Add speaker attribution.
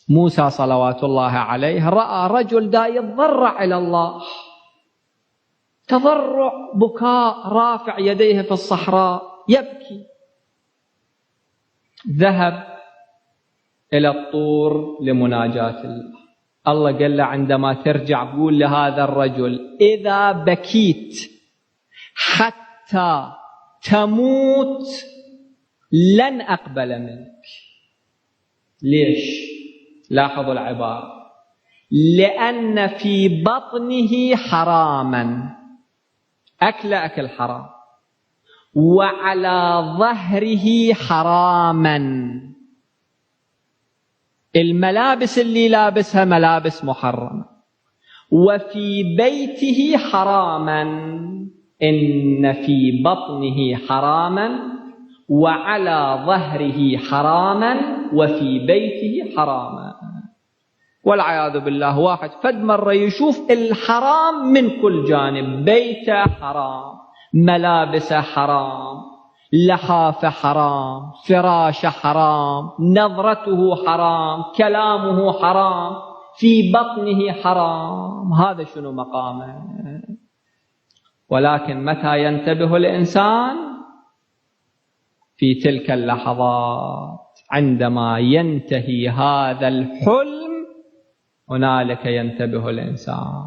Speaker 1: موسى صلوات الله عليه رأى رجل دا يتضرع إلى الله، تضرع بكاء، رافع يديه في الصحراء يبكي. ذهب إلى الطور لمناجاة الله. الله قال له عندما ترجع قول لهذا الرجل إذا بكيت حتى تموت لن أقبل منك. ليش؟ لاحظوا العبارة، لأن في بطنه حراما، أكل حرام، وعلى ظهره حراما، الملابس اللي لابسها ملابس محرمة، وفي بيته حراما، إن في بطنه حراما وعلى ظهره حراما وفي بيته حراما. والعياذ بالله واحد فد مرة يشوف الحرام من كل جانب، بيته حرام، ملابسه حرام، لحافه حرام، فراشه حرام، نظرته حرام، كلامه حرام، في بطنه حرام. هذا شنو مقامه؟ ولكن متى ينتبه الإنسان؟ في تلك اللحظات عندما ينتهي هذا الحلم هنالك ينتبه الإنسان.